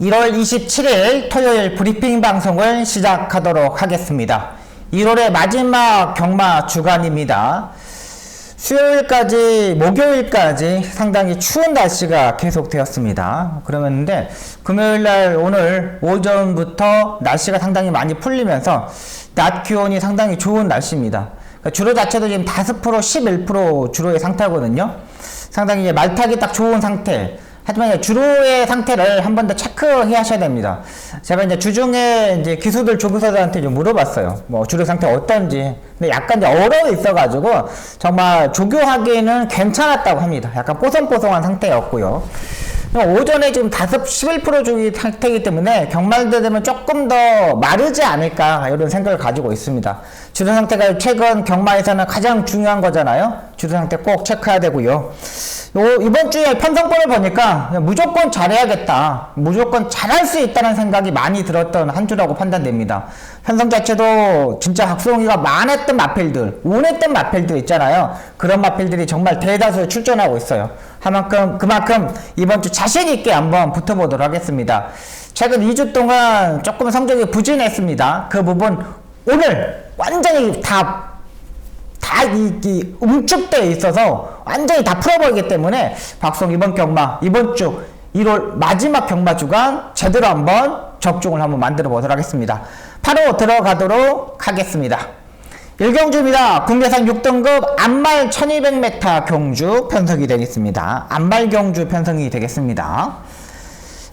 1월 27일 토요일 브리핑 방송을 시작하도록 하겠습니다. 1월의 마지막 경마 주간입니다. 수요일까지, 목요일까지 상당히 추운 날씨가 계속되었습니다. 그러는데 금요일날 오늘 오전부터 날씨가 상당히 많이 풀리면서 낮 기온이 상당히 좋은 날씨입니다. 그러니까 주로 자체도 지금 5%, 11% 주로의 상태거든요. 상당히 이제 말타기 딱 좋은 상태. 하지만 주로의 상태를 한 번 더 체크해 하셔야 됩니다. 제가 이제 주중에 이제 기수들 조교사들한테 좀 물어봤어요. 뭐 주로 상태 어떤지. 근데 약간 이제 얼어 있어가지고 정말 조교하기에는 괜찮았다고 합니다. 약간 뽀송뽀송한 상태였고요. 오전에 지금 11% 주기 상태이기 때문에 경말대 되면 조금 더 마르지 않을까 이런 생각을 가지고 있습니다. 주로 상태가 최근 경마에서는 가장 중요한 거잖아요. 주로 상태 꼭 체크해야 되고요. 이번 주에 편성권을 보니까 무조건 잘해야겠다, 무조건 잘할 수 있다는 생각이 많이 들었던 한 주라고 판단됩니다. 편성 자체도 진짜 박수홍이가 많았던 마필들, 운했던 마필들 있잖아요. 그런 마필들이 정말 대다수 출전하고 있어요. 그만큼 이번 주 자신있게 한번 붙어보도록 하겠습니다. 최근 2주 동안 조금 성적이 부진했습니다. 그 부분 오늘 완전히 다 응축되어 있어서 완전히 다 풀어버리기 때문에 박성 이번 경마, 이번 주 1월 마지막 경마 주간 제대로 한번 적중을 한번 만들어 보도록 하겠습니다. 바로 들어가도록 하겠습니다. 1경주입니다. 국내산 6등급 암말 1200m 경주 편성이 되겠습니다. 암말 경주 편성이 되겠습니다.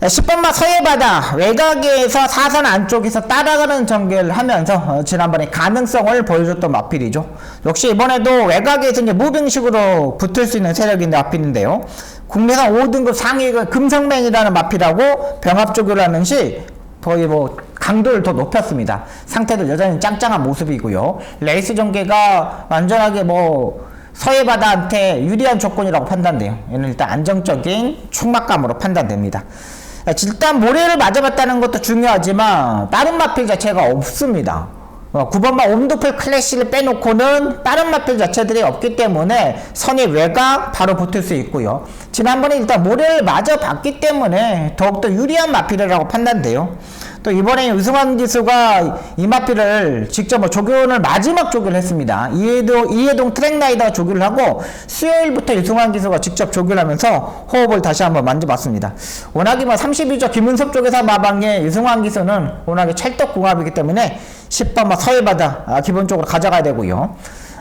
10번마 서해바다 외곽에서 사선 안쪽에서 따라가는 전개를 하면서 지난번에 가능성을 보여줬던 마필이죠. 역시 이번에도 외곽에서 이제 무빙식으로 붙을 수 있는 세력인데 마필인데요. 국내산 5등급 상위가 금성맹이라는 마필하고 병합조교를 하는 시 거의 뭐 강도를 더 높였습니다. 상태도 여전히 짱짱한 모습이고요. 레이스 전개가 완전하게 뭐 서해바다한테 유리한 조건이라고 판단돼요. 얘는 일단 안정적인 총막감으로 판단됩니다. 일단 모래를 맞아봤다는 것도 중요하지만 다른 마필 자체가 없습니다. 9번마 옴도플 클래시를 빼놓고는 다른 마필 자체들이 없기 때문에 선의 외곽 바로 붙을 수 있고요. 지난번에 일단 모래를 맞아봤기 때문에 더욱더 유리한 마필이라고 판단돼요. 또 이번에 유승환 기수가 이 마필을 직접 조교를 마지막 조교를 했습니다. 이해동 트랙라이더 조교를 하고 수요일부터 유승환 기수가 직접 조교를 하면서 호흡을 다시 한번 만져봤습니다. 워낙에 32조 김은섭 쪽에서 마방의 유승환 기수는 워낙에 찰떡궁합이기 때문에 10번마 서해바다 기본적으로 가져가야 되고요.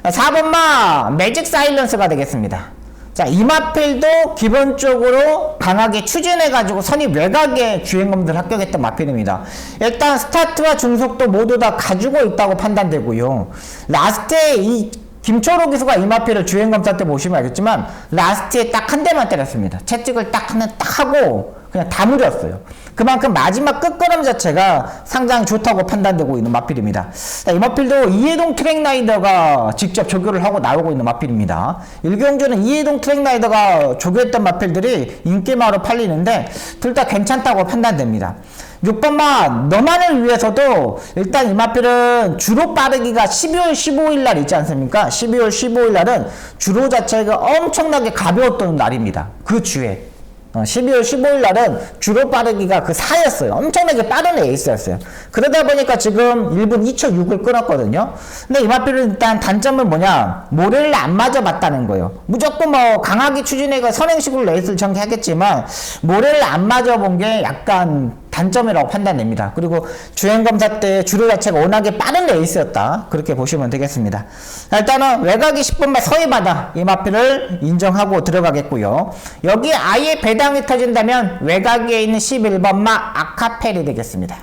4번마 매직 사일런스가 되겠습니다. 자, 이 마필도 기본적으로 강하게 추진해가지고 선입 외곽에 주행검들 합격했던 마필입니다. 일단 스타트와 중속도 모두 다 가지고 있다고 판단되고요. 라스트에 이 김초로 기수가 이 마필을 주행검사 때 보시면 알겠지만 라스트에 딱 한 대만 때렸습니다. 채찍을 딱 하고 그냥 다 무렸어요. 그만큼 마지막 끝걸음 자체가 상당히 좋다고 판단되고 있는 마필입니다. 이 마필도 이해동 트랙라이더가 직접 조교를 하고 나오고 있는 마필입니다. 1경주는 이해동 트랙라이더가 조교했던 마필들이 인기마로 팔리는데 둘 다 괜찮다고 판단됩니다. 6번마 너만을 위해서도 일단 이 마필은 주로 빠르기가 12월 15일 날 있지 않습니까? 12월 15일 날은 주로 자체가 엄청나게 가벼웠던 날입니다. 그 주에 12월 15일 날은 주로 빠르기가 그 4였어요. 엄청나게 빠른 에이스였어요. 그러다 보니까 지금 1분 2초6을 끊었거든요. 근데 이 마필은 일단 단점은 뭐냐? 모래를 안 맞아봤다는 거예요. 무조건 뭐 강하게 추진해가 선행식으로 레이스를 전개하겠지만 모래를 안 맞아본 게 약간 단점이라고 판단됩니다. 그리고 주행검사 때 주로 자체가 워낙에 빠른 레이스였다. 그렇게 보시면 되겠습니다. 일단은 외곽이 10번마 서해바다 이 마필을 인정하고 들어가겠고요. 여기 아예 배당이 터진다면 외곽에 있는 11번마 아카펠이 되겠습니다.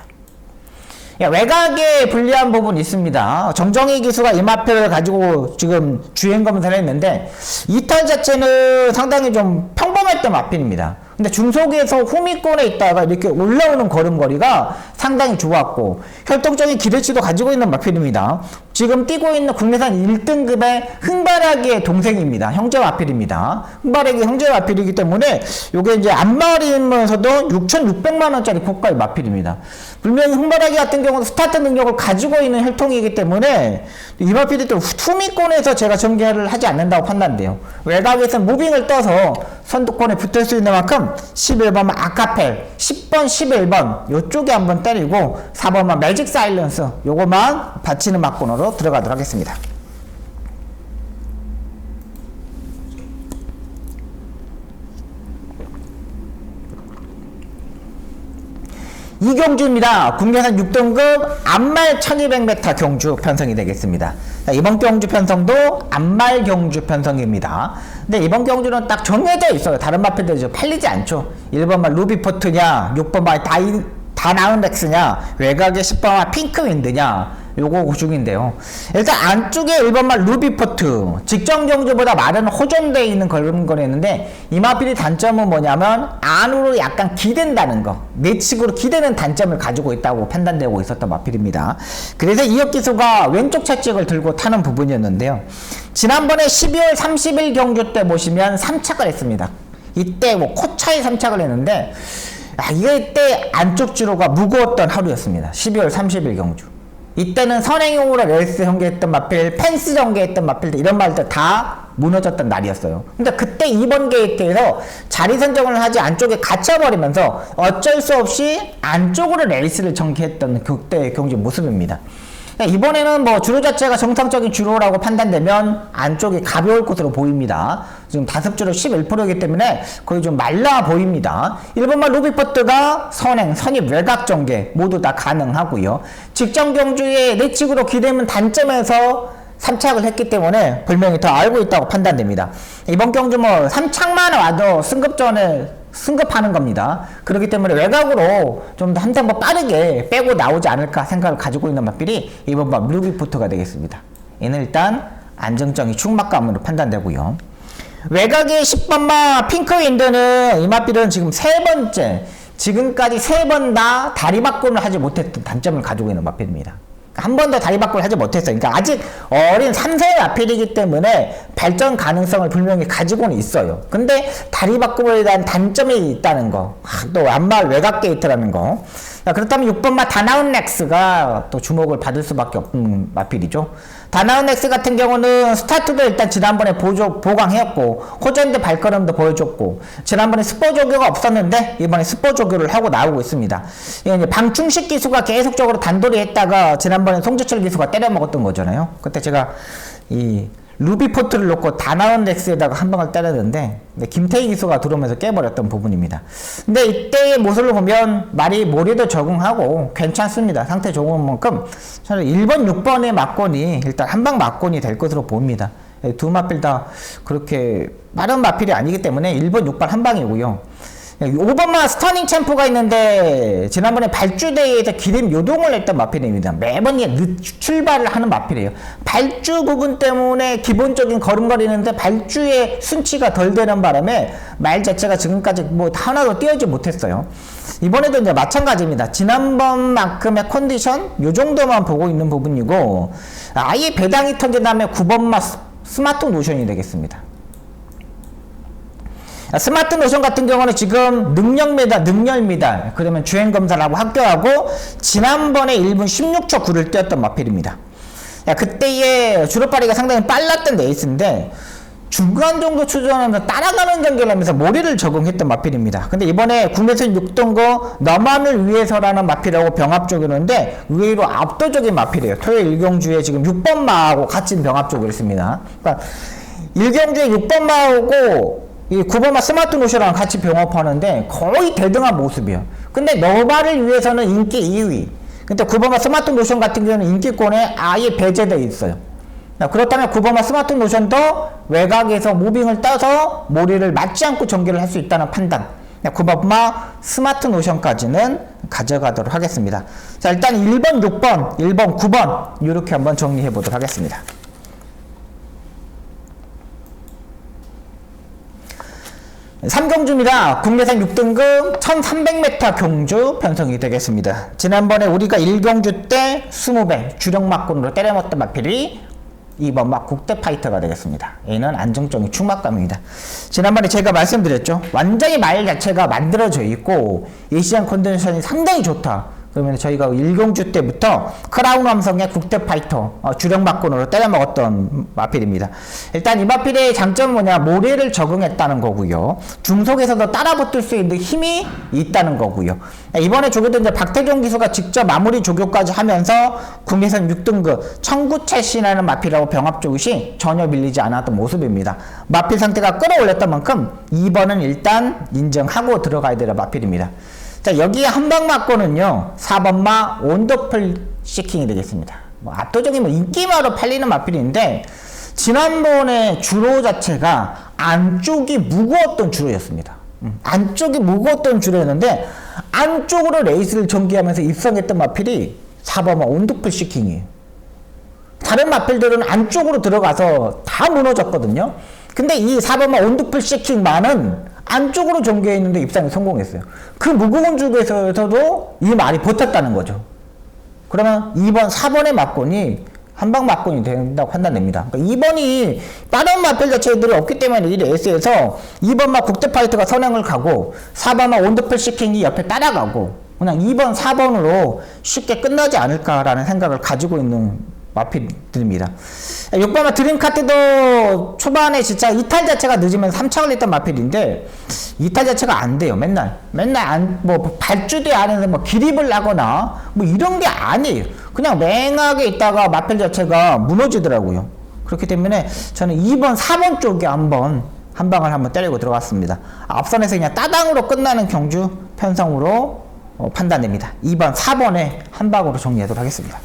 외곽에 불리한 부분이 있습니다. 정정희 기수가 이 마필을 가지고 지금 주행검사를 했는데 이 턴 자체는 상당히 좀 평범했던 마필입니다. 근데 중속에서 후미권에 있다가 이렇게 올라오는 걸음걸이가 상당히 좋았고 혈통적인 기대치도 가지고 있는 마필입니다. 지금 뛰고 있는 국내산 1등급의 흥바라기의 동생입니다. 형제 마필입니다. 흥바라기 형제 마필이기 때문에 이게 이제 안마리면서도 6,600만원짜리 고가의 마필입니다. 분명히 흥바라기 같은 경우는 스타트 능력을 가지고 있는 혈통이기 때문에 이 마필이 또 후미권에서 제가 전개를 하지 않는다고 판단돼요. 외곽에서 무빙을 떠서 선두권에 붙을 수 있는 만큼 11번 아카펠, 10번, 11번 요쪽에 한번 때리고 4번만 매직 사일런스 요거만 받치는 막군으로 들어가도록 하겠습니다. 이 경주입니다. 국내산 6등급 암말 1200m 경주 편성이 되겠습니다. 자, 이번 경주 편성도 암말 경주 편성입니다. 근데 이번 경주는 딱 정해져 있어요. 다른 마필들 팔리지 않죠. 1번만 루비포트냐, 6번만 다나운렉스냐, 외곽에 10번만 핑크윈드냐, 요거 중인데요. 일단 안쪽에 1번만 루비포트, 직전 경주보다 말은 호전되어 있는 그런 거였는데 이 마필의 단점은 뭐냐면 안으로 약간 기댄다는 거, 내측으로 기대는 단점을 가지고 있다고 판단되고 있었던 마필입니다. 그래서 이혁기수가 왼쪽 채찍을 들고 타는 부분이었는데요. 지난번에 12월 30일 경주 때 보시면 3착을 했습니다. 이때 뭐 코차에 3착을 했는데 이때 안쪽 주로가 무거웠던 하루였습니다. 12월 30일 경주. 이때는 선행용으로 레이스 전개했던 마필, 펜스 전개했던 마필들 이런 말들 다 무너졌던 날이었어요. 근데 그때 2번 게이트에서 자리 선정을 하지 안쪽에 갇혀버리면서 어쩔 수 없이 안쪽으로 레이스를 전개했던 그때의 경주 모습입니다. 이번에는 뭐 주로 자체가 정상적인 주로라고 판단되면 안쪽이 가벼울 것으로 보입니다. 지금 다습주로 11%이기 때문에 거의 좀 말라 보입니다. 1번만 루비포트가 선행, 선입, 외곽 전개 모두 다 가능하고요. 직전 경주에 내측으로 기대면 단점에서 3착을 했기 때문에 분명히 더 알고 있다고 판단됩니다. 이번 경주 뭐 3착만 와도 승급하는 겁니다. 그렇기 때문에 외곽으로 좀 더 한 템포 빠르게 빼고 나오지 않을까 생각을 가지고 있는 마필이 이번 번 루비포트가 되겠습니다. 얘는 일단 안정성이 충막감으로 판단되고요. 외곽의 10번마 핑크윈드는 이 마필은 지금 세 번째, 지금까지 3번 다 다리 바꿈을 하지 못했던 단점을 가지고 있는 마필입니다. 한 번 더 다리 바꿈을 하지 못했어요. 그러니까 아직 어린 3세의 마필이기 때문에 발전 가능성을 분명히 가지고는 있어요. 근데 다리 바꿈에 대한 단점이 있다는 거, 또 암말 외곽 게이트라는 거. 그렇다면 6번마 다나운렉스가 또 주목을 받을 수밖에 없는 마필이죠. 다나운렉스 같은 경우는 스타트도 일단 지난번에 보강해왔고 호전대 발걸음도 보여줬고 지난번에 스포 조교가 없었는데 이번에 스포 조교를 하고 나오고 있습니다. 이제 방충식 기수가 계속적으로 단돌이 했다가 지난번에 송재철 기수가 때려먹었던 거잖아요. 그때 제가 이 루비포트를 놓고 다나운렉스에다가 한 방을 때렸는데 김태희 기수가 들어오면서 깨버렸던 부분입니다. 근데 이때의 모습을 보면 말이 모리도 적응하고 괜찮습니다. 상태 좋은 만큼 저는 1번, 6번의 막권이 일단 한방 막권이 될 것으로 보입니다. 두 마필 다 그렇게 빠른 마필이 아니기 때문에 1번, 6번 한방이고요. 5번마 스터닝 챔프가 있는데 지난번에 발주대회에서 기림 요동을 했던 마필입니다. 매번 출발을 하는 마필이에요. 발주 부분 때문에 기본적인 걸음걸이는데 발주의 순치가 덜 되는 바람에 말 자체가 지금까지 뭐 하나도 띄어지 못했어요. 이번에도 이제 마찬가지입니다. 지난번만큼의 컨디션 요 정도만 보고 있는 부분이고 아예 배당이 터진 다음에 9번마 스마트 노션이 되겠습니다. 스마트 노션 같은 경우는 지금 능열미달 그러면 주행검사라고 합격하고 지난번에 1분 16초 9를 뛰었던 마필입니다. 그때의 주로파리가 상당히 빨랐던 레이스인데 중간 정도 추전하면서 따라가는 전개를 하면서 모리를 적응했던 마필입니다. 근데 이번에 국내선 6등급 너만을 위해서라는 마필하고 병합적이었는데 의외로 압도적인 마필이에요. 토요일 1경주에 지금 6번마하고 같이 병합적을 했습니다. 그러니까 1경주에 6번마하고 이 9번마 스마트 노션이랑 같이 병합하는데 거의 대등한 모습이에요. 근데 너바를 위해서는 인기 2위. 근데 9번마 스마트 노션 같은 경우는 인기권에 아예 배제되어 있어요. 그렇다면 9번마 스마트 노션도 외곽에서 무빙을 떠서 모리를 맞지 않고 전개를 할 수 있다는 판단. 9번마 스마트 노션까지는 가져가도록 하겠습니다. 자, 일단 1번, 6번, 1번, 9번 이렇게 한번 정리해 보도록 하겠습니다. 3경주입니다. 국내산 6등급 1300m 경주 편성이 되겠습니다. 지난번에 우리가 1경주 때 20배 주력 막군으로 때려먹던 마필이 2번 막 국대 파이터가 되겠습니다. 얘는 안정적인 충막감입니다. 지난번에 제가 말씀드렸죠. 완전히 말 자체가 만들어져 있고 예시장 컨디션이 상당히 좋다. 그러면 저희가 1경주 때부터 크라운 함성의 국대 파이터 주력 막군으로 때려먹었던 마필입니다. 일단 이 마필의 장점은 뭐냐, 모래를 적응했다는 거고요. 중속에서도 따라붙을 수 있는 힘이 있다는 거고요. 이번에 조교도 이제 박태종 기수가 직접 마무리 조교까지 하면서 국내선 6등급 청구채신하는 마필하고 병합 조깃이 전혀 밀리지 않았던 모습입니다. 마필 상태가 끌어올렸던 만큼 2번은 일단 인정하고 들어가야 될 마필입니다. 자, 여기에 한방 맞고는요, 4번마 온더풀 시킹이 되겠습니다. 뭐 압도적인 인기마로 팔리는 마필인데, 지난번에 주로 자체가 안쪽이 무거웠던 주로였습니다. 안쪽이 무거웠던 주로였는데, 안쪽으로 레이스를 전개하면서 입성했던 마필이 4번마 온더풀 시킹이에요. 다른 마필들은 안쪽으로 들어가서 다 무너졌거든요. 근데 이 4번마 온더풀 시킹만은 안쪽으로 전개했는데 입상에 성공했어요. 그 무거운 주에서도 이 말이 버텼다는 거죠. 그러면 2번, 4번의 막권이 한방 막권이 된다고 판단됩니다. 그러니까 2번이 다른 마필 자체들이 없기 때문에 이 레이스에서 2번마 국대 파이터가 선행을 가고 4번마 온더풀 시킹이 옆에 따라가고 그냥 2번, 4번으로 쉽게 끝나지 않을까라는 생각을 가지고 있는 마필들입니다. 6번마 드림카트도 초반에 진짜 이탈 자체가 늦으면 3착을 했던 마필인데 이탈 자체가 안 돼요. 맨날 뭐 발주대 안에서 뭐 기립을 하거나 뭐 이런 게 아니에요. 그냥 맹하게 있다가 마필 자체가 무너지더라고요. 그렇기 때문에 저는 2번, 4번 쪽에 한 방을 한번 때리고 들어갔습니다. 앞선에서 그냥 따당으로 끝나는 경주 편성으로 판단됩니다. 2번, 4번에 한 방으로 정리하도록 하겠습니다.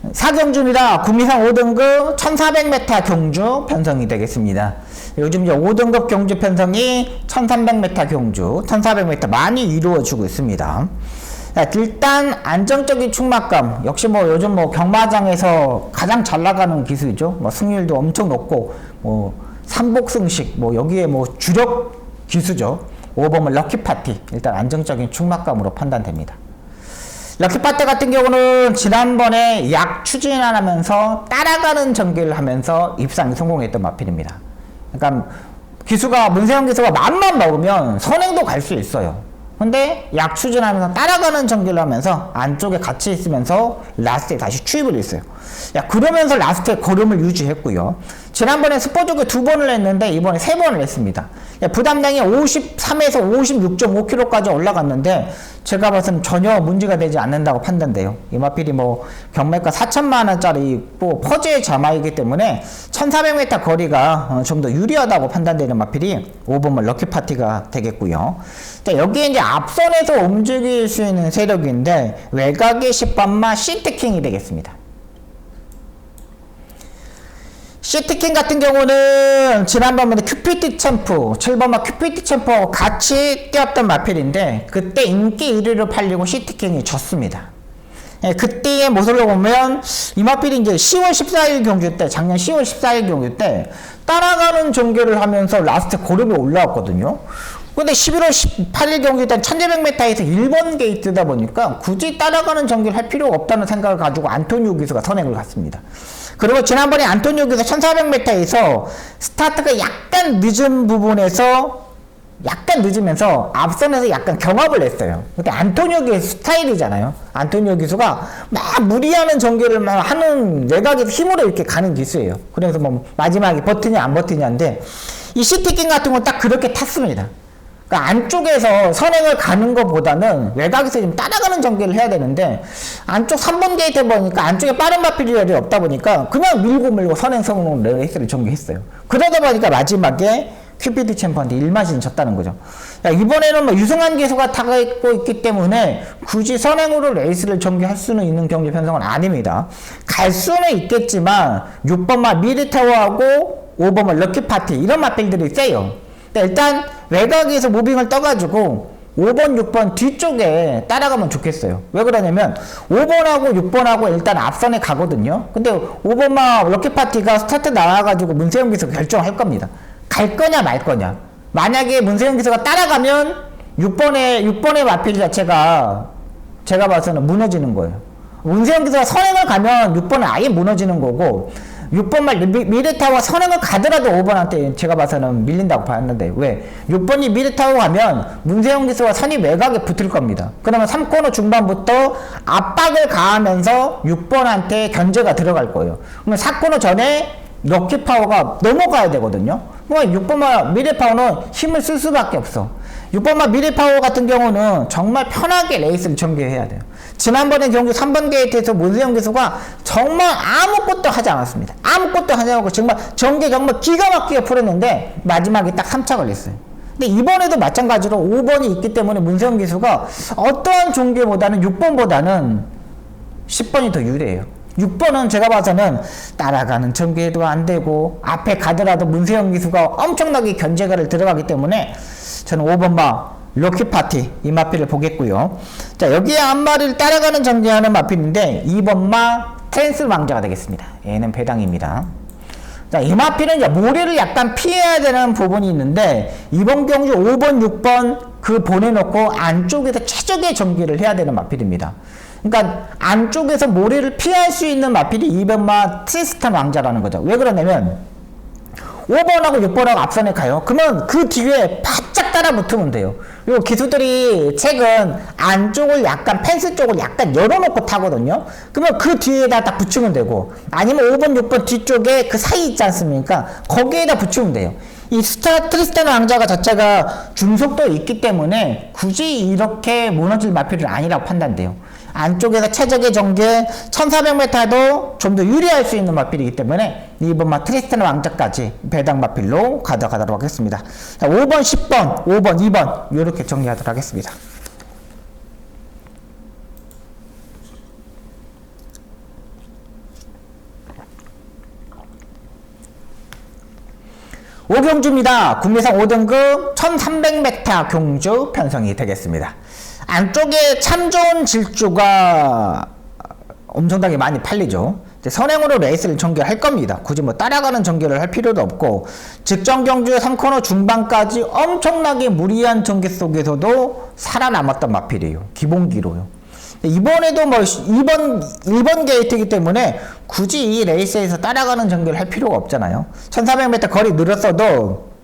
4경주입니다. 국미상 5등급 1400m 경주 편성이 되겠습니다. 요즘 이제 5등급 경주 편성이 1300m 경주, 1400m 많이 이루어지고 있습니다. 일단 안정적인 충막감, 역시 뭐 요즘 뭐 경마장에서 가장 잘 나가는 기술이죠. 뭐 승률도 엄청 높고 뭐 삼복승식 뭐 여기에 뭐 주력 기수죠. 5번은 럭키파티, 일단 안정적인 충막감으로 판단됩니다. 럭키파티 같은 경우는 지난번에 약 추진하면서 따라가는 전개를 하면서 입상에 성공했던 마필입니다. 그러니까 문세영 기수가 마음만 먹으면 선행도 갈 수 있어요. 근데 약 추진하면서 따라가는 전개를 하면서 안쪽에 같이 있으면서 라스트에 다시 추입을 했어요. 그러면서 라스트에 걸음을 유지했고요. 지난번에 스포조교 2번을 했는데 이번에 3번을 했습니다. 부담량이 53에서 56.5kg까지 올라갔는데 제가 봐서는 전혀 문제가 되지 않는다고 판단돼요. 이 마필이 뭐 경매가 4천만원짜리 뭐 퍼즈의 자마이기 때문에 1400m 거리가 좀 더 유리하다고 판단되는 마필이 5번만 럭키파티가 되겠고요. 자, 여기에 이제 앞선에서 움직일 수 있는 세력인데 외곽의 10번마 시트킹이 되겠습니다. 시트킹 같은 경우는 지난번에 큐피티 챔프 7번마 큐피티 챔프하고 같이 뛰었던 마필인데 그때 인기 1위로 팔리고 시트킹이 졌습니다. 그때의 모습을 보면 이 마필이 이제 10월 14일 경주 때, 작년 10월 14일 경주 때 따라가는 전개를 하면서 라스트 고름이 올라왔거든요. 근데 11월 18일 경기 때 1200m에서 1번 게이트다 보니까 굳이 따라가는 전개를 할 필요가 없다는 생각을 가지고 안토니오 기수가 선행을 갔습니다. 그리고 지난번에 안토니오 기수 1400m에서 스타트가 약간 늦은 부분에서 약간 늦으면서 앞선에서 약간 경합을 했어요. 근데 안토니오 기수 스타일이잖아요. 안토니오 기수가 막 무리하는 전개를 막 하는 외곽에서 힘으로 이렇게 가는 기수예요. 그래서 뭐 마지막에 버티냐 안 버티냐인데 이 시티킹 같은 건 딱 그렇게 탔습니다. 그러니까 안쪽에서 선행을 가는 것보다는 외곽에서 좀 따라가는 전개를 해야 되는데 안쪽 3번 게이트 보니까 안쪽에 빠른 마필이 없다 보니까 그냥 밀고 선행 성공으로 레이스를 전개했어요. 그러다 보니까 마지막에 큐피드 챔프한테 1마진 졌다는 거죠. 이번에는 뭐 유승환 기수가 타고 있기 때문에 굳이 선행으로 레이스를 전개할 수는 있는 경기 편성은 아닙니다. 갈 수는 있겠지만 6번마 미드타워하고 5번마 럭키파티 이런 마필들이 세요. 일단 외곽에서 무빙을 떠가지고 5번, 6번 뒤쪽에 따라가면 좋겠어요. 왜 그러냐면 5번하고 6번하고 일단 앞선에 가거든요. 근데 5번만 럭키파티가 스타트 나와가지고 문세영 기수가 결정할 겁니다. 갈 거냐 말 거냐. 만약에 문세영 기수가 따라가면 6번의 마필 자체가 제가 봐서는 무너지는 거예요. 문세영 기수가 선행을 가면 6번은 아예 무너지는 거고 6번만 미르타우가 선행을 가더라도 5번한테 제가 봐서는 밀린다고 봤는데, 왜? 6번이 미르타우 가면 문세영 기수가 선이 외곽에 붙을 겁니다. 그러면 3코너 중반부터 압박을 가하면서 6번한테 견제가 들어갈 거예요. 그러면 4코너 전에 럭키파워가 넘어가야 되거든요. 그러면 6번만 미르파워는 힘을 쓸 수밖에 없어. 6번만 미래파워 같은 경우는 정말 편하게 레이스를 전개해야 돼요. 지난번에 경주 3번 게이트에서 문세영 기수가 정말 아무것도 하지 않았습니다. 아무것도 하지 않고 정말 전개 정말 기가 막히게 풀었는데 마지막에 딱 3차 걸렸어요. 근데 이번에도 마찬가지로 5번이 있기 때문에 문세영 기수가 어떠한 전개보다는 6번보다는 10번이 더 유리해요. 6번은 제가 봐서는 따라가는 전개도 안 되고 앞에 가더라도 문세영 기수가 엄청나게 견제가를 들어가기 때문에 저는 5번마 럭키 파티 이 마필을 보겠고요. 자, 여기에 한 마리를 따라가는 전개하는 마필인데 2번마 트랜스 왕자가 되겠습니다. 얘는 배당입니다. 자, 이 마필은 이제 모래를 약간 피해야 되는 부분이 있는데 이번 경주 5번, 6번 그 보내놓고 안쪽에서 최적의 전개를 해야 되는 마필입니다. 그러니까 안쪽에서 모래를 피할 수 있는 마필이 2번마 트리스탄 왕자라는 거죠. 왜 그러냐면 5번하고 6번하고 앞선에 가요. 그러면 그 뒤에 바짝 따라 붙으면 돼요. 그리고 기수들이 책은 안쪽을 약간 펜스 쪽을 약간 열어놓고 타거든요. 그러면 그 뒤에다 딱 붙이면 되고, 아니면 5번, 6번 뒤쪽에 그 사이 있지 않습니까? 거기에다 붙이면 돼요. 이 트리스탄 왕자가 자체가 중속도 있기 때문에 굳이 이렇게 무너질 마필은 아니라고 판단돼요. 안쪽에서 최적의 전개 1400m도 좀 더 유리할 수 있는 마필이기 때문에 2번마 트리스탄 왕자까지 배당 마필로 가져가도록 하겠습니다. 자, 5번, 10번, 5번, 2번 이렇게 정리하도록 하겠습니다. 오경주입니다. 국내상 5등급 1300m 경주 편성이 되겠습니다. 안쪽에 참 좋은 질주가 엄청나게 많이 팔리죠. 선행으로 레이스를 전개할 겁니다. 굳이 뭐 따라가는 전개를 할 필요도 없고, 직전 경주의 3코너 중반까지 엄청나게 무리한 전개 속에서도 살아남았던 마필이에요. 기본기로요. 이번에도 뭐 1번 게이트이기 때문에 굳이 이 레이스에서 따라가는 전개를 할 필요가 없잖아요. 1400m 거리 늘었어도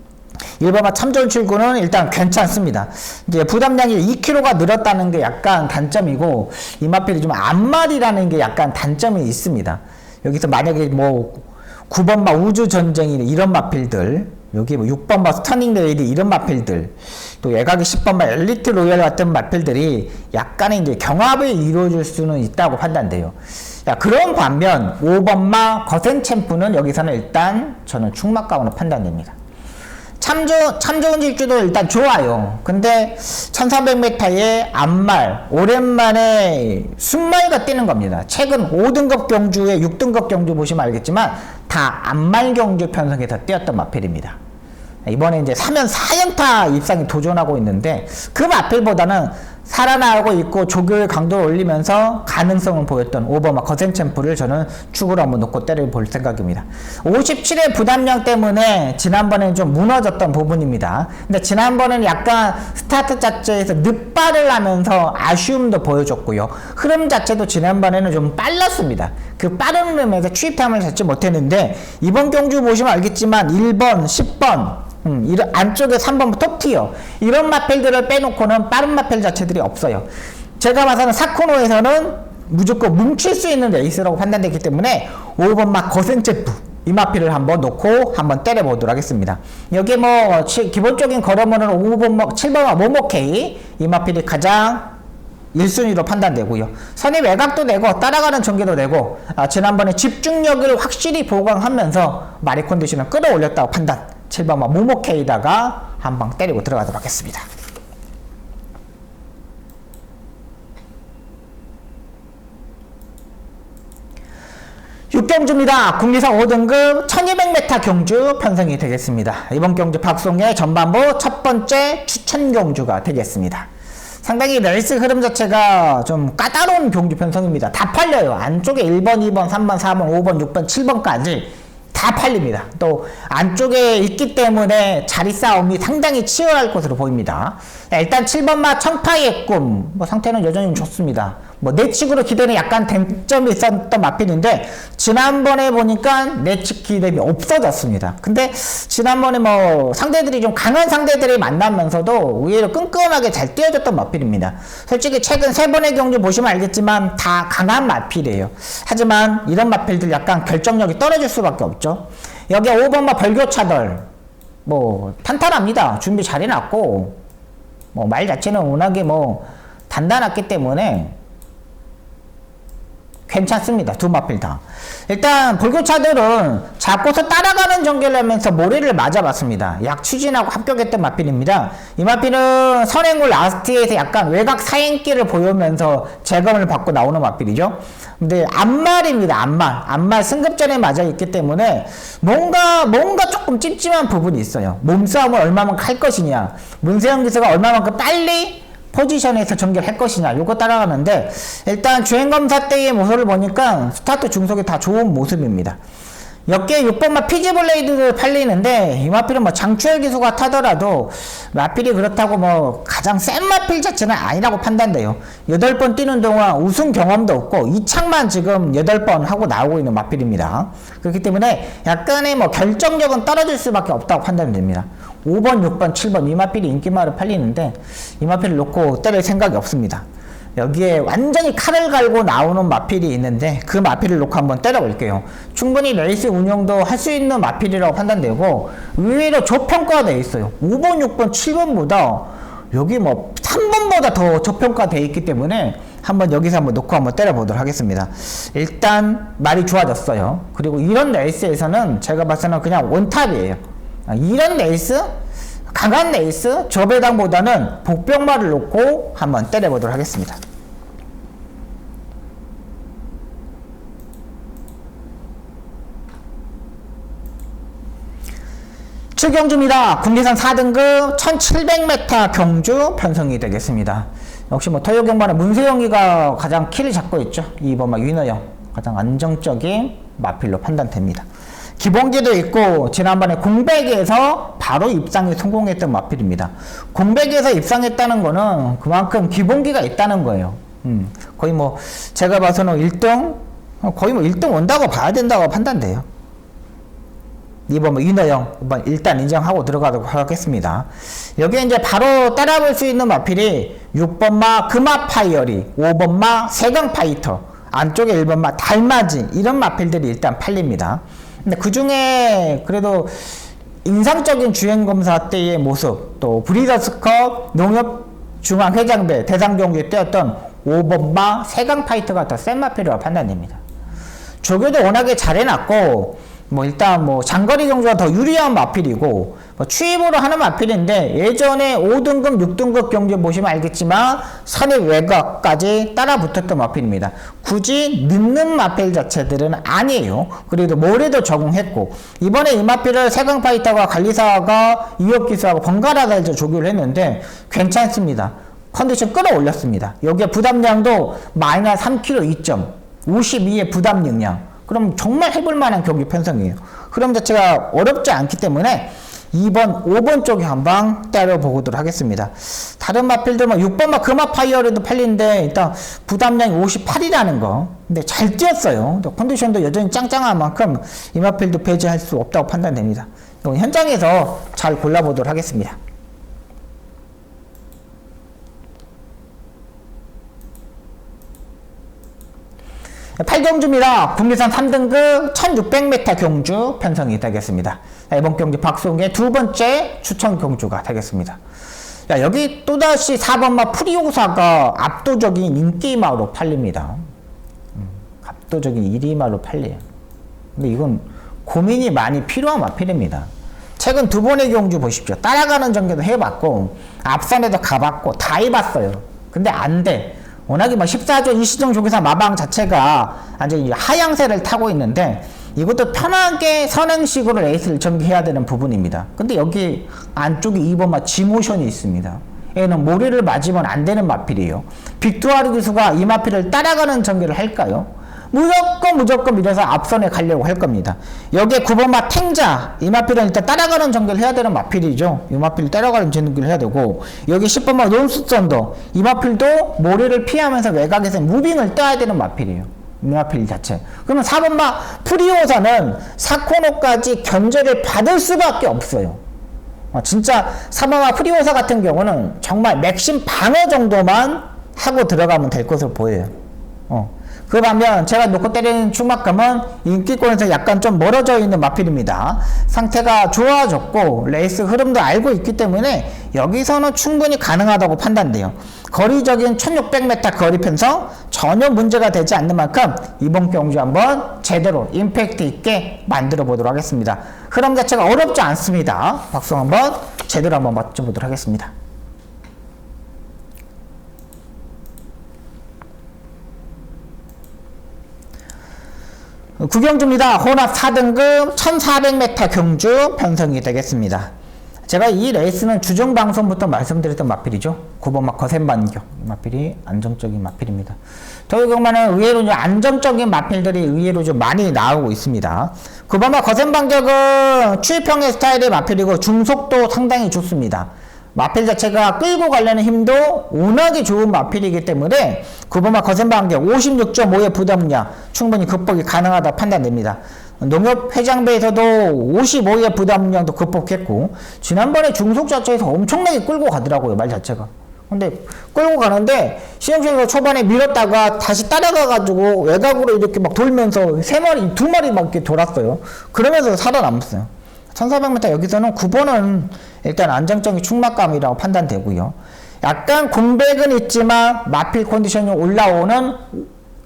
1번마 참전 출구는 일단 괜찮습니다. 이제 부담량이 2kg가 늘었다는 게 약간 단점이고, 이 마필이 좀 앞말이라는 게 약간 단점이 있습니다. 여기서 만약에 뭐 9번마 우주전쟁이 이런 마필들, 여기 뭐 6번마 스터닝 레일이 이런 마필들, 또 외곽이 10번마 엘리트 로얄 같은 마필들이 약간의 이제 경합을 이루어질 수는 있다고 판단돼요. 자, 그런 반면 5번마 거센 챔프는 여기서는 일단 저는 충막가운으로 판단됩니다. 참 좋은 질주도 일단 좋아요. 근데 1300m의 앞말 오랜만에 순말가 뛰는 겁니다. 최근 5등급 경주에 6등급 경주 보시면 알겠지만 다 앞말 경주 편성에서 뛰었던 마필입니다. 이번에 이제 3연 4연타 입상에 도전하고 있는데 그 마필보다는 살아나가고 있고 조교의 강도를 올리면서 가능성을 보였던 5번마 거센 챔프를 저는 축으로 한번 놓고 때려볼 생각입니다. 57의 부담량 때문에 지난번에는 좀 무너졌던 부분입니다. 근데 지난번에는 약간 스타트 자체에서 늑발을 하면서 아쉬움도 보여줬고요. 흐름 자체도 지난번에는 좀 빨랐습니다. 그 빠른 흐름에서 추입함을 잡지 못했는데 이번 경주 보시면 알겠지만 1번, 10번 이런 안쪽에 3번 톱티어 이런 마필들을 빼놓고는 빠른 마필 자체들이 없어요. 제가 봐서는 4코너에서는 무조건 뭉칠 수 있는 레이스라고 판단되기 때문에 5번마 거센체프 이 마필을 한번 놓고 한번 때려보도록 하겠습니다. 여기 뭐 기본적인 걸어보는 5번마 7번마 모모케이 이 마필이 가장 1순위로 판단되고요. 선의 외곽도 되고 따라가는 전개도 되고, 지난번에 집중력을 확실히 보강하면서 마리 컨디션을 끌어올렸다고 판단. 7번마 모모케이다가 한 방 때리고 들어가도록 하겠습니다. 경주입니다. 국리상 5등급 1200m 경주 편성이 되겠습니다. 이번 경주 박송의 전반부 첫 번째 추천 경주가 되겠습니다. 상당히 레이스 흐름 자체가 좀 까다로운 경주 편성입니다. 다 팔려요. 안쪽에 1번, 2번, 3번, 4번, 5번, 6번, 7번까지 다 팔립니다. 또 안쪽에 있기 때문에 자리 싸움이 상당히 치열할 것으로 보입니다. 일단 7번마 청파의 꿈 뭐 상태는 여전히 좋습니다. 뭐 내측으로 기대는 약간 쟁점이 있었던 마필인데 지난번에 보니까 내측 기대이 없어졌습니다. 근데 지난번에 뭐 상대들이 좀 강한 상대들이 만나면서도 의외로 끈끈하게 잘 뛰어줬던 마필입니다. 솔직히 최근 3번의 경주 보시면 알겠지만 다 강한 마필이에요. 하지만 이런 마필들 약간 결정력이 떨어질 수밖에 없죠. 여기 5번마 벌교차들 뭐 탄탄합니다. 준비 잘 해놨고 뭐 말 자체는 워낙에 뭐 단단했기 때문에 괜찮습니다. 두 마필 다. 일단 불교차들은 잡고서 따라가는 전개를 하면서 모래를 맞아봤습니다. 약 추진하고 합격했던 마필입니다. 이 마필은 선행골 라스트에서 약간 외곽 사행길을 보이면서 재검을 받고 나오는 마필이죠. 근데 앞말입니다. 앞말 승급전에 맞아 있기 때문에 뭔가 조금 찝찝한 부분이 있어요. 몸싸움을 얼마만큼 할 것이냐, 문세영 기수가 얼마만큼 빨리 포지션에서 전개를 할 것이냐 요거 따라가는데 일단 주행검사 때의 모습을 보니까 스타트 중속이 다 좋은 모습입니다. 여기에 6번마 피지블레이드를 팔리는데 이 마필은 뭐 장추열 기수가 타더라도 마필이 그렇다고 뭐 가장 센 마필 자체는 아니라고 판단돼요. 8번 뛰는 동안 우승 경험도 없고 2창만 지금 8번 하고 나오고 있는 마필입니다. 그렇기 때문에 약간의 뭐 결정력은 떨어질 수밖에 없다고 판단됩니다. 5번, 6번, 7번 이 마필이 인기말을 팔리는데 이 마필을 놓고 때릴 생각이 없습니다. 여기에 완전히 칼을 갈고 나오는 마필이 있는데 그 마필을 놓고 한번 때려볼게요. 충분히 레이스 운영도 할 수 있는 마필이라고 판단되고 의외로 저평가되어 있어요. 5번, 6번, 7번보다 여기 뭐 3번보다 더 저평가되어 있기 때문에 여기서 한번 놓고 한번 때려보도록 하겠습니다. 일단 말이 좋아졌어요. 그리고 이런 레이스에서는 제가 봤을 때는 그냥 원탑이에요. 이런 레이스, 강한 레이스, 저배당보다는 복병말을 놓고 한번 때려보도록 하겠습니다. 출경주입니다. 국내산 4등급 1700m 경주 편성이 되겠습니다. 역시 뭐 토요 경마는 문세영이가 가장 키를 잡고 있죠. 2번 윤호영 가장 안정적인 마필로 판단됩니다. 기본기도 있고 지난번에 공백에서 바로 입상에 성공했던 마필입니다. 공백에서 입상했다는 거는 그만큼 기본기가 있다는 거예요. 거의 뭐 제가 봐서는 1등 거의 뭐 1등 온다고 봐야 된다고 판단돼요. 2번 뭐 윤호영 5번 일단 인정하고 들어가도록 하겠습니다. 여기에 이제 바로 따라볼 수 있는 마필이 6번마 금화파이어리, 5번마 세강파이터, 안쪽에 1번마 달맞이 이런 마필들이 일단 팔립니다. 근데 그 중에 그래도 인상적인 주행검사 때의 모습, 또 브리더스컵 농협중앙회장배 대상경기에 뛰었던 5번마 세강파이터가 더 센 마필이라고 판단됩니다. 조교도 워낙에 잘 해놨고 뭐 일단 뭐 장거리 경주가 더 유리한 마필이고 뭐 추입으로 하는 마필인데 예전에 5등급 6등급 경주 보시면 알겠지만 선입 외곽까지 따라 붙었던 마필입니다. 굳이 늦는 마필 자체들은 아니에요. 그래도 모래도 적응했고 이번에 이 마필을 세강파이터가 관리사가 이업기수하고 번갈아 달죠 조교를 했는데 괜찮습니다. 컨디션 끌어올렸습니다. 여기에 부담량도 마이너스 3kg 2점 52의 부담 능량 그럼 정말 해볼 만한 경기 편성이에요. 흐름 자체가 어렵지 않기 때문에 2번, 5번 쪽에 한방 때려보도록 하겠습니다. 다른 마필들 뭐 6번마 금화파이어리도 팔리는데 일단 부담량이 58이라는 거. 근데 잘 뛰었어요. 컨디션도 여전히 짱짱한 만큼 이 마필도 배제할 수 없다고 판단됩니다. 이건 현장에서 잘 골라보도록 하겠습니다. 8경주입니다. 국내산 3등급 1600m 경주 편성이 되겠습니다. 이번 경주 박송의 두 번째 추천 경주가 되겠습니다. 여기 또다시 4번마 프리오사가 압도적인 인기마로 팔립니다. 압도적인 1위마로 팔려요. 근데 이건 고민이 많이 필요한 마필입니다. 최근 두 번의 경주 보십시오. 따라가는 전개도 해봤고 앞선에도 가봤고 다 해봤어요. 근데 안 돼. 워낙에 뭐 14조 20종 조기사 마방 자체가 완전히 하향세를 타고 있는데 이것도 편하게 선행식으로 레이스를 전개해야 되는 부분입니다. 근데 여기 안쪽에 2번마 지모션이 있습니다. 얘는 모래를 맞으면 안 되는 마필이에요. 빅투아르 기수가 이 마필을 따라가는 전개를 할까요? 무조건 밀어서 앞선에 가려고 할 겁니다. 여기에 9번마 탱자, 이 마필은 일단 따라가는 전개를 해야 되는 마필이죠. 이 마필 따라가는 전개를 해야 되고, 여기 10번마 논스선도, 이 마필도 모래를 피하면서 외곽에서 무빙을 떠야 되는 마필이에요. 이 마필 자체. 그러면 4번마 프리오사는 4코너까지 견제를 받을 수밖에 없어요. 진짜 4번마 프리오사 같은 경우는 정말 맥심 방어 정도만 하고 들어가면 될 것으로 보여요. 그 반면 제가 놓고 때리는 충막감은 인기권에서 약간 좀 멀어져 있는 마필입니다. 상태가 좋아졌고 레이스 흐름도 알고 있기 때문에 여기서는 충분히 가능하다고 판단돼요. 거리적인 1600m 거리 편성 전혀 문제가 되지 않는 만큼 이번 경주 한번 제대로 임팩트 있게 만들어 보도록 하겠습니다. 흐름 자체가 어렵지 않습니다. 박수 한번 제대로 한번 맞춰보도록 하겠습니다. 구경주입니다. 혼합 4등급 1400m 경주 편성이 되겠습니다. 제가 이 레이스는 주중 방송부터 말씀드렸던 마필이죠. 9번마 거센반격. 이 마필이 안정적인 마필입니다. 저희 경우는 의외로 안정적인 마필들이 의외로 좀 많이 나오고 있습니다. 9번마 거센반격은 추입형의 스타일의 마필이고 중속도 상당히 좋습니다. 마필 자체가 끌고 가려는 힘도 워낙에 좋은 마필이기 때문에 9번마 거센반격 56.5의 부담량 충분히 극복이 가능하다 판단됩니다. 농협 회장배에서도 55의 부담량도 극복했고 지난번에 중속 자체에서 엄청나게 끌고 가더라고요. 말 자체가. 근데 끌고 가는데 시험장에서 초반에 밀었다가 다시 따라가가지고 외곽으로 이렇게 막 돌면서 3마리, 2마리 막 이렇게 돌았어요. 그러면서 살아남았어요. 1400m 여기서는 9번은 일단 안정적인 충막감이라고 판단되고요. 약간 공백은 있지만 마필 컨디션이 올라오는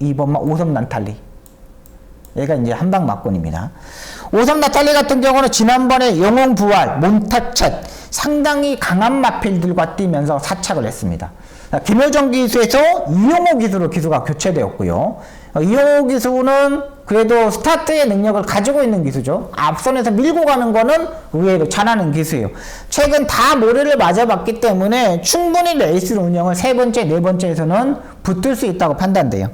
2번마 오섬 난탈리. 얘가 이제 한방 막권입니다. 오섬 나탈리 같은 경우는 지난번에 영웅 부활, 몬타쳇 상당히 강한 마필들과 뛰면서 사착을 했습니다. 김효정 기수에서 이용호 기수로 기수가 교체되었고요. 이용호 기수는 그래도 스타트의 능력을 가지고 있는 기수죠. 앞선에서 밀고 가는 거는 의외로 잘하는 기수예요. 최근 다 모래를 맞아봤기 때문에 충분히 레이스 운영을 3번째, 4번째에서는 붙을 수 있다고 판단돼요.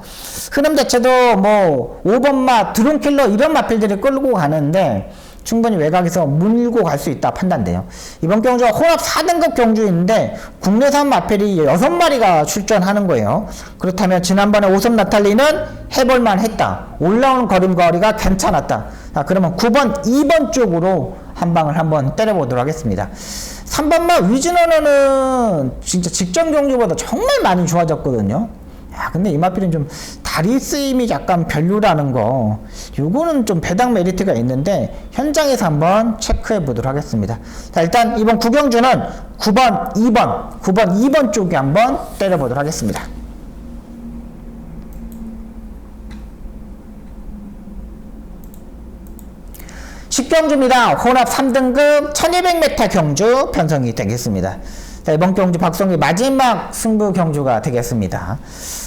흐름 자체도 뭐 5번마, 드론킬러 이런 마필들이 끌고 가는데 충분히 외곽에서 물고 갈 수 있다 판단돼요. 이번 경주가 혼합 4등급 경주인데 국내산 마필이 6마리가 출전하는 거예요. 그렇다면 지난번에 오섬 나탈리는 해볼만 했다. 올라오는 거리가 괜찮았다. 자, 그러면 9번, 2번 쪽으로 한 방을 한번 때려보도록 하겠습니다. 3번마 위즈너는 진짜 직전 경주보다 정말 많이 좋아졌거든요. 야, 근데 이 마필은 좀 다리 쓰임이 약간 별로라는 거, 요거는 좀 배당 메리트가 있는데 현장에서 한번 체크해 보도록 하겠습니다. 자, 일단 이번 구경주는 9번, 2번 쪽에 한번 때려보도록 하겠습니다. 식경주입니다. 혼합 3등급 1200m 경주 편성이 되겠습니다. 자, 이번 경주 박성기 마지막 승부 경주가 되겠습니다.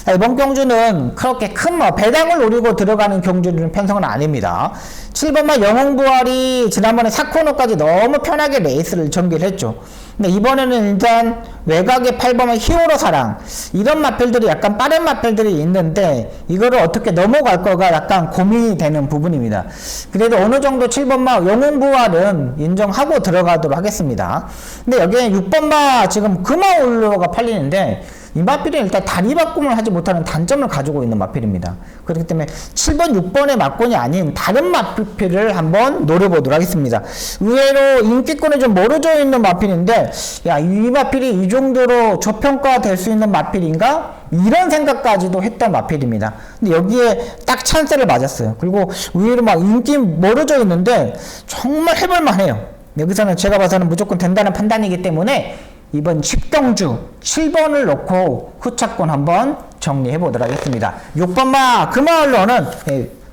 자, 이번 경주는 그렇게 큰 배당을 노리고 들어가는 경주는 편성은 아닙니다. 7번마 영웅부활이 지난번에 4코너까지 너무 편하게 레이스를 전개를 했죠. 근데 이번에는 일단 외곽에 8번마 히어로 사랑 이런 마필들이 약간 빠른 마필들이 있는데 이거를 어떻게 넘어갈 거가 약간 고민이 되는 부분입니다. 그래도 어느 정도 7번마 영웅부활은 인정하고 들어가도록 하겠습니다. 근데 여기에 6번마 지금 금화올로가 팔리는데 이 마필은 일단 다리 바꿈을 하지 못하는 단점을 가지고 있는 마필입니다. 그렇기 때문에 7번, 6번의 막권이 아닌 다른 마필을 한번 노려보도록 하겠습니다. 의외로 인기권에 좀 멀어져 있는 마필인데 야, 이 마필이 이 정도로 저평가될 수 있는 마필인가? 이런 생각까지도 했던 마필입니다. 근데 여기에 딱 찬스를 맞았어요. 그리고 의외로 막 인기 멀어져 있는데 정말 해볼만 해요. 여기서는 제가 봐서는 무조건 된다는 판단이기 때문에 이번 10경주 7번을 놓고 후차권 한번 정리해 보도록 하겠습니다. 6번마 금화올로는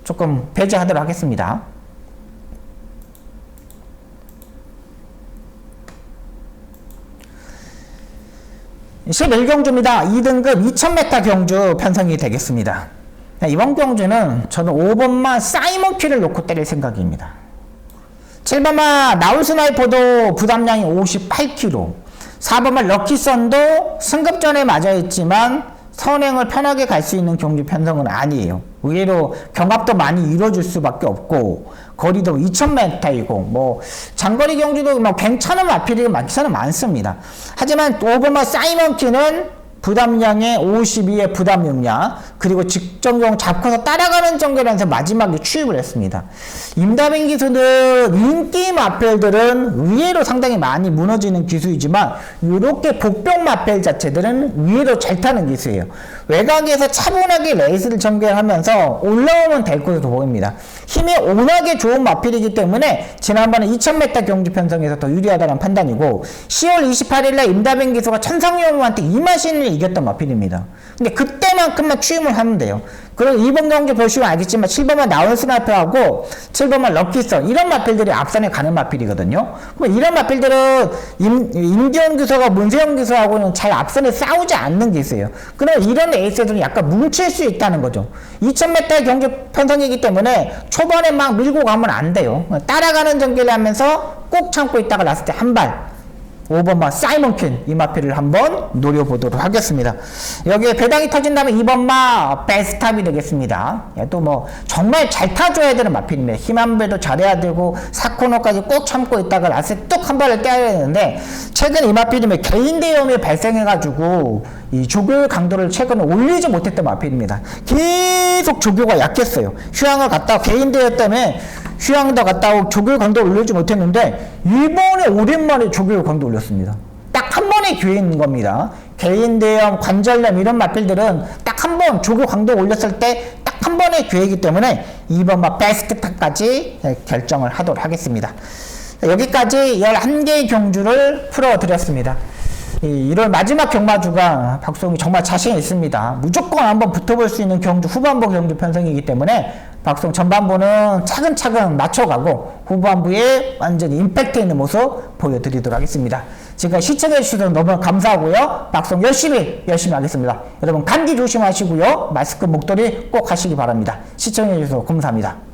조금 배제하도록 하겠습니다. 11경주입니다. 2등급 2000m 경주 편성이 되겠습니다. 이번 경주는 저는 5번마 사이먼키를 놓고 때릴 생각입니다. 7번마 나울스나이퍼도 부담량이 58kg, 4번마 럭키선도 승급전에 맞아있지만 선행을 편하게 갈 수 있는 경주 편성은 아니에요. 의외로 경합도 많이 이루어질 수밖에 없고 거리도 2000m이고 뭐 장거리 경주도 뭐 괜찮은 마필이 많기는 많습니다. 하지만 오버마 사이먼키는 부담량의 52의 부담 용량 그리고 직전경 잡고서 따라가는 정결에서 마지막에 취입을 했습니다. 임다빈 기수는 인기 마펠들은 의외로 상당히 많이 무너지는 기수이지만 이렇게 복병 마펠 자체들은 의외로 잘 타는 기수예요. 외곽에서 차분하게 레이스를 전개하면서 올라오면 될 것으로 보입니다. 힘이 워낙에 좋은 마필이기 때문에 지난번에 2000m 경주 편성에서 더 유리하다는 판단이고 10월 28일날 임다빈 기수가 천상용우한테 이마신을 이겼던 마필입니다. 근데 그때만큼만 취임을 하면 돼요. 그리고 이번 경기 보시면 알겠지만 7번만 나온 스나이퍼하고 7번만 럭키선 이런 마필들이 앞선에 가는 마필이거든요. 그럼 이런 마필들은 임기현 기수가 문세영 기수하고는 잘 앞선에 싸우지 않는 기수예요. 그럼 이런 에이스들은 약간 뭉칠 수 있다는 거죠. 2000m 경기 편성이기 때문에 초반에 막 밀고 가면 안 돼요. 따라가는 전개를 하면서 꼭 참고 있다가 났을 때 한 발 5번마 사이먼킨 이 마필을 한번 노려보도록 하겠습니다. 여기에 배당이 터진다면 2번마 베스탑이 되겠습니다. 또 뭐 정말 잘 타줘야 되는 마필입니다. 힘 한 배도 잘해야 되고 4코너까지 꼭 참고 있다가 라스에 뚝 한 발을 떼야 되는데 최근 이 마필이면 개인 대염이 발생해가지고 이 조교 강도를 최근에 올리지 못했던 마필입니다. 계속 조교가 약했어요. 휴양을 갔다 개인 대회 때문에 휴양도 갔다 오고 조교 강도 올리지 못했는데 이번에 오랜만에 조교 강도 올렸습니다. 딱 한 번의 기회인 겁니다. 개인 대염, 관절염 이런 마필들은 딱 한 번 조교 강도 올렸을 때 딱 한 번의 기회이기 때문에 이번 막 베스트탑까지 결정을 하도록 하겠습니다. 여기까지 11개의 경주를 풀어드렸습니다. 1월 마지막 경마주가 박성이 정말 자신 있습니다. 무조건 한번 붙어볼 수 있는 경주 후반부 경주 편성이기 때문에 박성 전반부는 차근차근 맞춰가고 후반부에 완전히 임팩트 있는 모습 보여드리도록 하겠습니다. 지금까지 시청해주셔서 너무 감사하고요. 박성 열심히 하겠습니다. 여러분 감기 조심하시고요. 마스크 목도리 꼭 하시기 바랍니다. 시청해주셔서 감사합니다.